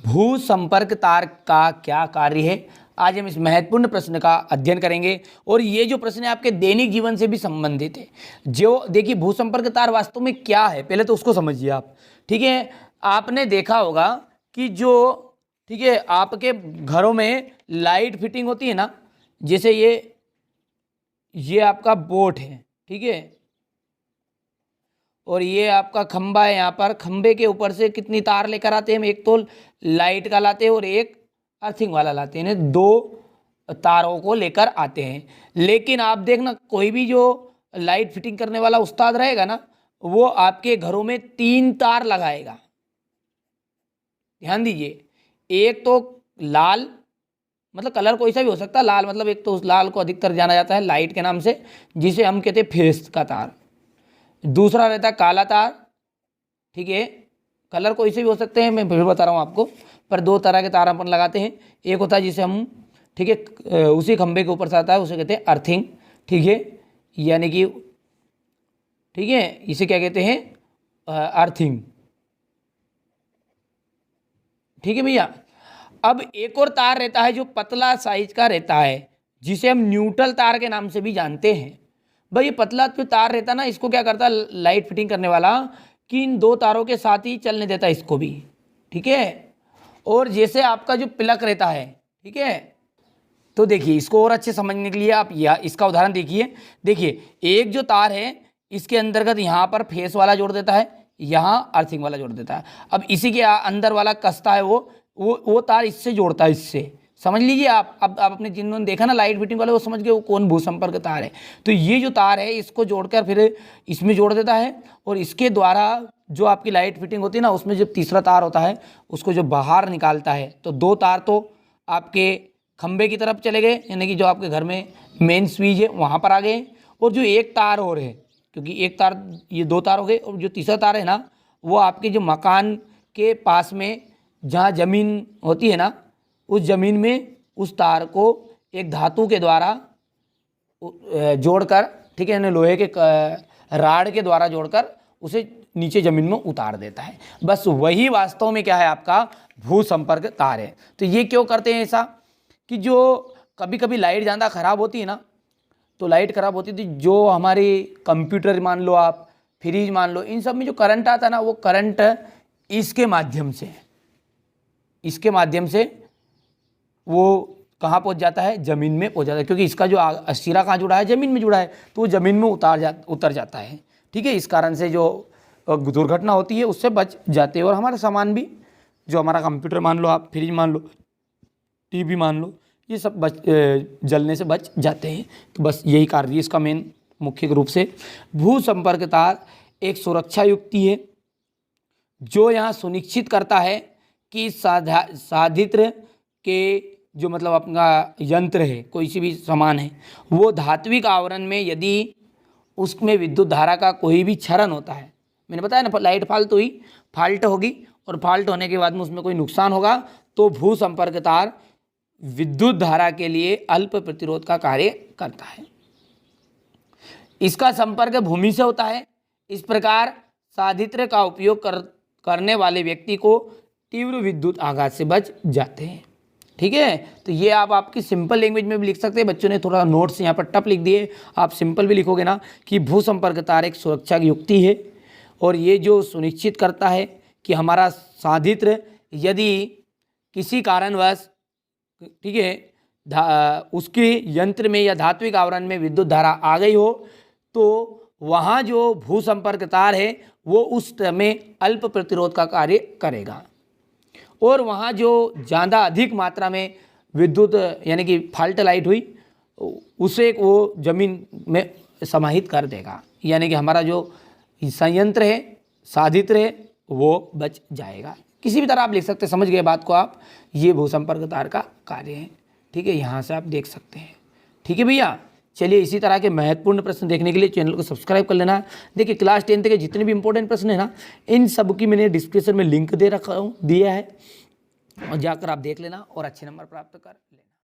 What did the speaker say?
भू संपर्क तार का क्या कार्य है। आज हम इस महत्वपूर्ण प्रश्न का अध्ययन करेंगे और ये जो प्रश्न है आपके दैनिक जीवन से भी संबंधित है। जो देखिए भू संपर्क तार वास्तव में क्या है, पहले तो उसको समझिए आप। ठीक है, आपने देखा होगा कि जो ठीक है आपके घरों में लाइट फिटिंग होती है ना, जैसे ये आपका बोर्ड है, ठीक है, और ये आपका खंबा है। यहाँ पर खंबे के ऊपर से कितनी तार लेकर आते हैं हम, एक तो लाइट का लाते हैं और एक अर्थिंग वाला लाते हैं, दो तारों को लेकर आते हैं। लेकिन आप देखना कोई भी जो लाइट फिटिंग करने वाला उस्ताद रहेगा ना, वो आपके घरों में 3 तार लगाएगा। ध्यान दीजिए, एक तो लाल, मतलब कलर कोई सा भी हो सकता है, लाल मतलब एक तो उस लाल को अधिकतर जाना जाता है लाइट के नाम से, जिसे हम कहते हैं फेस का तार। दूसरा रहता है काला तार, ठीक है, कलर कोई से भी हो सकते हैं, मैं फिर बता रहा हूँ आपको, पर 2 तरह के तार अपन लगाते हैं। एक होता है जिसे हम ठीक है उसी खंबे के ऊपर से आता है, उसे कहते हैं अर्थिंग, ठीक है, यानी कि ठीक है इसे क्या कहते हैं, अर्थिंग, ठीक है भैया। अब एक और तार रहता है जो पतला साइज का रहता है, जिसे हम न्यूट्रल तार के नाम से भी जानते हैं। भाई ये पतला जो तार रहता है ना, इसको क्या करता है लाइट फिटिंग करने वाला, कि इन 2 तारों के साथ ही चलने देता है इसको भी, ठीक है। और जैसे आपका जो प्लग रहता है, ठीक है, तो देखिए इसको और अच्छे समझने के लिए आप इसका उदाहरण देखिए एक जो तार है इसके अंतर्गत यहाँ पर फेस वाला जोड़ देता है, यहाँ अर्थिंग वाला जोड़ देता है। अब इसी के अंदर वाला कसता है वो तार इससे जोड़ता है, इससे समझ लीजिए आप। अब आप अपने जिन्होंने देखा ना लाइट फिटिंग वाले, वो समझ गए वो कौन भू संपर्क तार है। तो ये जो तार है इसको जोड़कर फिर इसमें जोड़ देता है, और इसके द्वारा जो आपकी लाइट फिटिंग होती है ना, उसमें जो तीसरा तार होता है उसको जो बाहर निकालता है। तो 2 तार तो आपके खंबे की तरफ चले गए, यानी कि जो आपके घर में मेन स्विच है वहाँ पर आ गए। और जो एक तार और है, क्योंकि एक तार, ये 2 तार हो गए, और जो तीसरा तार है ना, वो आपके जो मकान के पास में जहाँ ज़मीन होती है ना, उस ज़मीन में उस तार को एक धातु के द्वारा जोड़कर, ठीक है, लोहे के राड के द्वारा जोड़कर उसे नीचे ज़मीन में उतार देता है। बस वही वास्तव में क्या है, आपका भू संपर्क तार है। तो ये क्यों करते हैं ऐसा, कि जो कभी कभी लाइट ज़्यादा ख़राब होती है ना, तो लाइट ख़राब होती थी, जो हमारी कंप्यूटर मान लो आप, फ्रिज मान लो, इन सब में जो करंट आता है ना, वो करंट इसके माध्यम से वो कहाँ पहुँच जाता है, ज़मीन में पहुँच जाता है। क्योंकि इसका जो सिरा कहाँ जुड़ा है, ज़मीन में जुड़ा है, तो वो ज़मीन में उतर जाता है, ठीक है। इस कारण से जो दुर्घटना होती है उससे बच जाते हैं। और हमारा सामान भी, जो हमारा कंप्यूटर मान लो आप, फ्रिज मान लो, टीवी मान लो, ये सब जलने से बच जाते हैं। तो बस यही कार्य इसका मेन मुख्य रूप से। भू संपर्क तार एक सुरक्षा युक्ति है जो यहाँ सुनिश्चित करता है कि साधित्र के जो मतलब अपना यंत्र है, कोई सी भी सामान है, वो धात्विक आवरण में यदि उसमें विद्युत धारा का कोई भी क्षरण होता है, मैंने बताया ना लाइट फाल्ट होगी, और फाल्ट होने के बाद में उसमें कोई नुकसान होगा, तो भू संपर्क तार विद्युत धारा के लिए अल्प प्रतिरोध का कार्य करता है। इसका संपर्क भूमि से होता है। इस प्रकार साधित्र का उपयोग करने वाले व्यक्ति को तीव्र विद्युत आघात से बच जाते हैं, ठीक है। तो ये आप आपकी सिंपल लैंग्वेज में भी लिख सकते हैं। बच्चों ने थोड़ा नोट्स यहाँ पर टफ लिख दिए, आप सिंपल भी लिखोगे ना कि भू संपर्क तार एक सुरक्षा की युक्ति है, और ये जो सुनिश्चित करता है कि हमारा साधित्र यदि किसी कारणवश, ठीक है, उसके यंत्र में या धात्विक आवरण में विद्युत धारा आ गई हो, तो वहाँ जो भू संपर्क तार है वो उस समय अल्प प्रतिरोध का कार्य करेगा। और वहाँ जो ज़्यादा अधिक मात्रा में विद्युत यानी कि फाल्ट लाइट हुई, उसे वो ज़मीन में समाहित कर देगा, यानी कि हमारा जो संयंत्र है, साधित्र है, वो बच जाएगा। किसी भी तरह आप लिख सकते हैं, समझ गए बात को आप। ये भू संपर्क तार का कार्य है, ठीक है, यहाँ से आप देख सकते हैं, ठीक है भैया। चलिए इसी तरह के महत्वपूर्ण प्रश्न देखने के लिए चैनल को सब्सक्राइब कर लेना। देखिए क्लास 10 के जितने भी इंपॉर्टेंट प्रश्न है ना, इन सब की मैंने डिस्क्रिप्शन में लिंक दिया है, और जाकर आप देख लेना और अच्छे नंबर प्राप्त कर लेना।